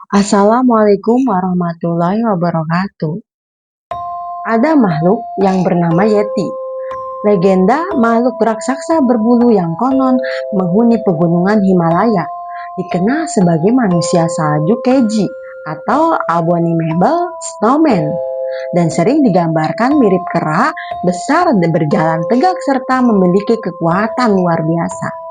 Assalamualaikum warahmatullahi wabarakatuh. Ada makhluk yang bernama Yeti. Legenda makhluk raksasa berbulu yang konon menghuni pegunungan Himalaya. Dikenal sebagai manusia salju keji atau abominable snowman. Dan sering digambarkan mirip kera, besar dan berjalan tegak serta memiliki kekuatan luar biasa.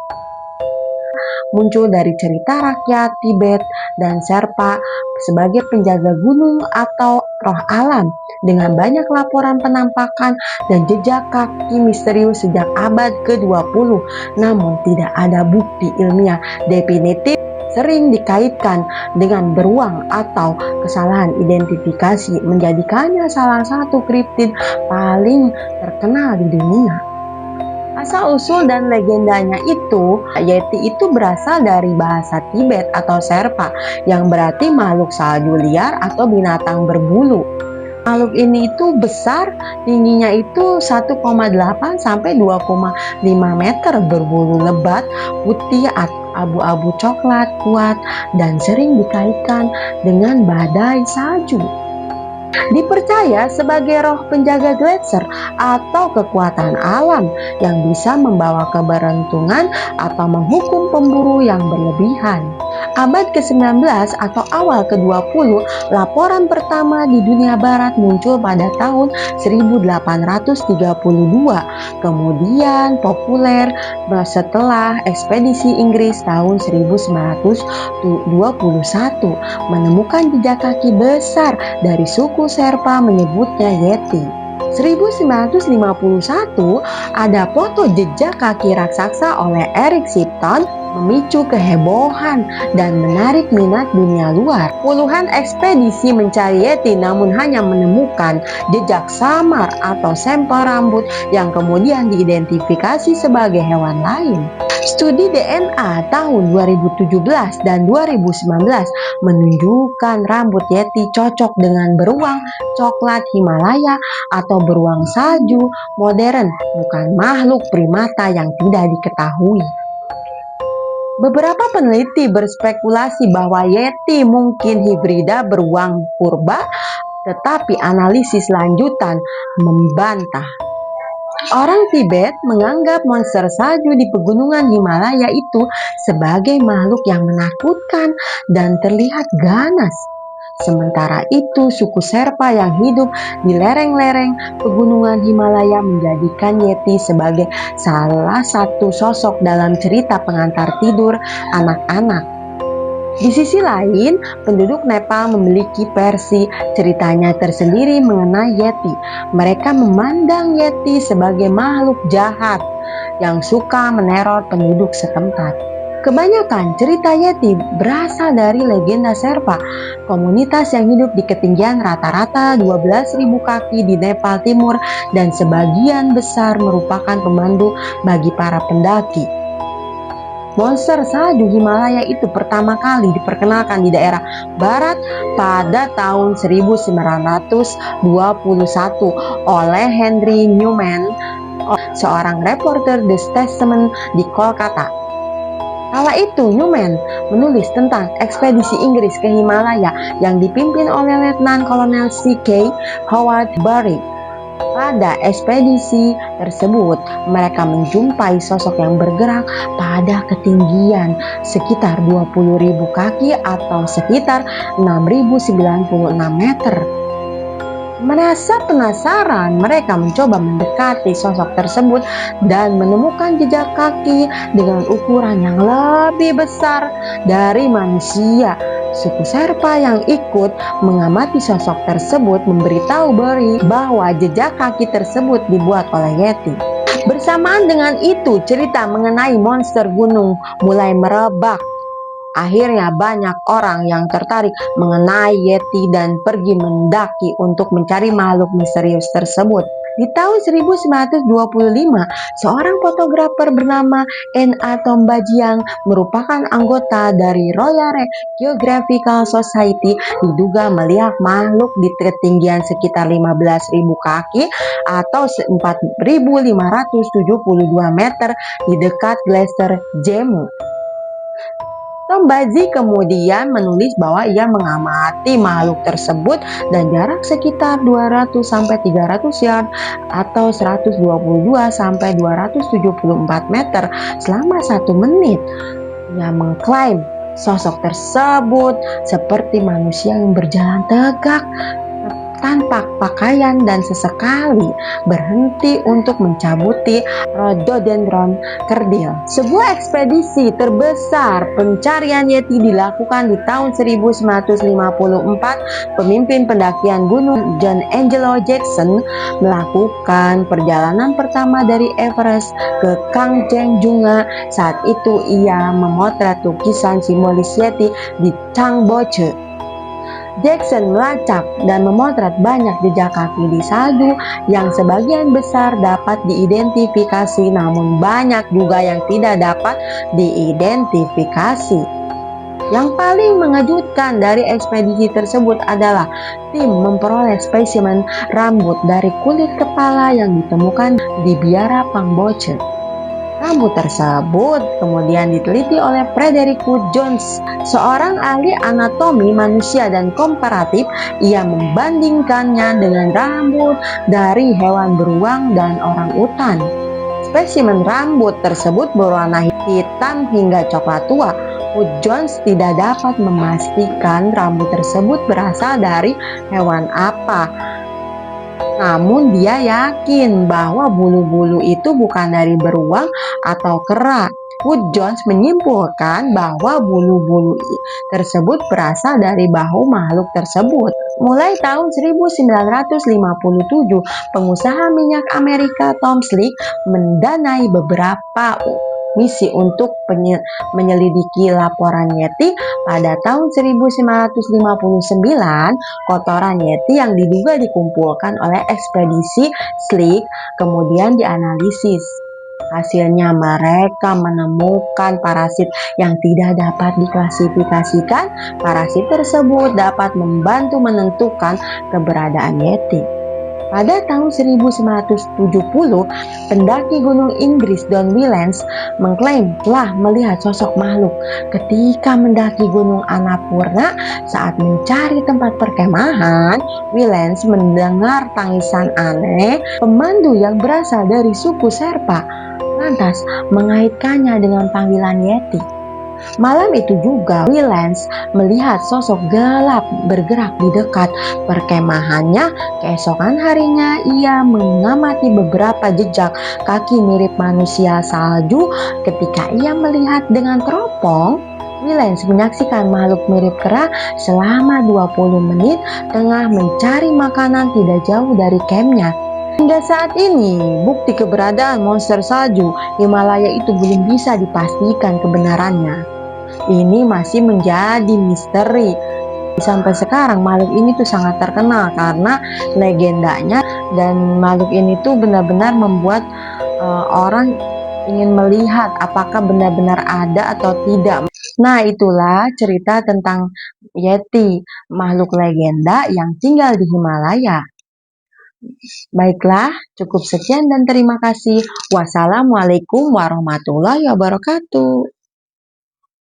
Muncul dari cerita rakyat Tibet dan Sherpa sebagai penjaga gunung atau roh alam dengan banyak laporan penampakan dan jejak kaki misterius sejak abad ke-20, namun tidak ada bukti ilmiah definitif. Sering dikaitkan dengan beruang atau kesalahan identifikasi, menjadikannya salah satu kriptid paling terkenal di dunia. Asal-usul dan legendanya itu, Yeti itu berasal dari bahasa Tibet atau Sherpa yang berarti makhluk salju liar atau binatang berbulu. Makhluk ini itu besar, tingginya itu 1,8 sampai 2,5 meter, berbulu lebat, putih atau abu-abu coklat kuat dan sering dikaitkan dengan badai salju. Dipercaya sebagai roh penjaga gletser atau kekuatan alam yang bisa membawa keberuntungan atau menghukum pemburu yang berlebihan. Abad ke-19 atau awal ke-20, laporan pertama di dunia barat muncul pada tahun 1832, kemudian populer setelah ekspedisi Inggris tahun 1921 menemukan jejak kaki besar dari suku Sherpa menyebutnya Yeti. 1951 ada foto jejak kaki raksasa oleh Eric Shipton memicu kehebohan dan menarik minat dunia luar. Puluhan ekspedisi mencari Yeti namun hanya menemukan jejak samar atau sampel rambut yang kemudian diidentifikasi sebagai hewan lain. Studi DNA tahun 2017 dan 2019 menunjukkan rambut Yeti cocok dengan beruang coklat Himalaya atau beruang salju modern, bukan makhluk primata yang tidak diketahui. Beberapa peneliti berspekulasi bahwa Yeti mungkin hibrida beruang purba, tetapi analisis lanjutan membantah. Orang Tibet menganggap monster salju di pegunungan Himalaya itu sebagai makhluk yang menakutkan dan terlihat ganas. Sementara itu, suku Sherpa yang hidup di lereng-lereng pegunungan Himalaya menjadikan Yeti sebagai salah satu sosok dalam cerita pengantar tidur anak-anak. Di sisi lain, penduduk Nepal memiliki versi ceritanya tersendiri mengenai Yeti. Mereka memandang Yeti sebagai makhluk jahat yang suka meneror penduduk setempat. Kebanyakan cerita Yeti berasal dari legenda Sherpa, komunitas yang hidup di ketinggian rata-rata 12.000 kaki di Nepal Timur dan sebagian besar merupakan pemandu bagi para pendaki. Monster salju Himalaya itu pertama kali diperkenalkan di daerah barat pada tahun 1921 oleh Henry Newman, seorang reporter The Statesman di Kolkata. Kala itu Newman menulis tentang ekspedisi Inggris ke Himalaya yang dipimpin oleh Letnan Kolonel C.K. Howard Bury. Pada ekspedisi tersebut, mereka menjumpai sosok yang bergerak pada ketinggian sekitar 20.000 kaki atau sekitar 6.096 meter. Merasa penasaran, mereka mencoba mendekati sosok tersebut dan menemukan jejak kaki dengan ukuran yang lebih besar dari manusia. Suku Sherpa yang ikut mengamati sosok tersebut memberitahu Bury bahwa jejak kaki tersebut dibuat oleh Yeti. Bersamaan dengan itu, cerita mengenai monster gunung mulai merebak. Akhirnya banyak orang yang tertarik mengenai Yeti dan pergi mendaki untuk mencari makhluk misterius tersebut. Di tahun 1925, seorang fotografer bernama N.A. Tombajiang merupakan anggota dari Royal Geographical Society diduga melihat makhluk di ketinggian sekitar 15.000 kaki atau 4.572 meter di dekat Glacier Jemu. Tom Bazzi kemudian menulis bahwa ia mengamati makhluk tersebut dan jarak sekitar 200-300 yard atau 122-274 meter selama 1 menit. Ia mengklaim sosok tersebut seperti manusia yang berjalan tegak tanpa pakaian dan sesekali berhenti untuk mencabuti rhododendron kerdil. Sebuah ekspedisi terbesar pencarian Yeti dilakukan di tahun 1954. Pemimpin pendakian gunung John Angelo Jackson melakukan perjalanan pertama dari Everest ke Kangchenjunga. Saat itu ia memotret lukisan simbolis Yeti di Changboche. Jackson melacak dan memotret banyak jejak kaki di salju yang sebagian besar dapat diidentifikasi, namun banyak juga yang tidak dapat diidentifikasi. Yang paling mengejutkan dari ekspedisi tersebut adalah tim memperoleh spesimen rambut dari kulit kepala yang ditemukan di biara Pangboche. Rambut tersebut kemudian diteliti oleh Frederick Wood Jones, seorang ahli anatomi manusia dan komparatif. Ia membandingkannya dengan rambut dari hewan beruang dan orang utan. Spesimen rambut tersebut berwarna hitam hingga coklat tua. Wood Jones tidak dapat memastikan rambut tersebut berasal dari hewan apa. Namun dia yakin bahwa bulu-bulu itu bukan dari beruang atau kera. Wood Jones menyimpulkan bahwa bulu-bulu tersebut berasal dari bahu makhluk tersebut. Mulai tahun 1957, pengusaha minyak Amerika Tom Slick mendanai beberapa misi untuk menyelidiki laporan Yeti. Pada tahun 1959, kotoran Yeti yang diduga dikumpulkan oleh ekspedisi Slick kemudian dianalisis. Hasilnya mereka menemukan parasit yang tidak dapat diklasifikasikan. Parasit tersebut dapat membantu menentukan keberadaan Yeti. Pada tahun 1970, pendaki gunung Inggris Don Willems mengklaim telah melihat sosok makhluk ketika mendaki gunung Annapurna. Saat mencari tempat perkemahan, Willems mendengar tangisan aneh pemandu yang berasal dari suku Sherpa, lantas mengaitkannya dengan panggilan Yeti. Malam itu juga Willems melihat sosok gelap bergerak di dekat perkemahannya. Keesokan harinya ia mengamati beberapa jejak kaki mirip manusia salju. Ketika ia melihat dengan teropong, Willems menyaksikan makhluk mirip kera selama 20 menit tengah mencari makanan tidak jauh dari campnya. Hingga saat ini, bukti keberadaan monster salju Himalaya itu belum bisa dipastikan kebenarannya. Ini masih menjadi misteri. Sampai sekarang makhluk ini tuh sangat terkenal karena legendanya, dan makhluk ini tuh benar-benar membuat orang ingin melihat apakah benar-benar ada atau tidak. Nah, itulah cerita tentang Yeti, makhluk legenda yang tinggal di Himalaya. Baiklah, cukup sekian dan terima kasih. Wassalamualaikum warahmatullahi wabarakatuh.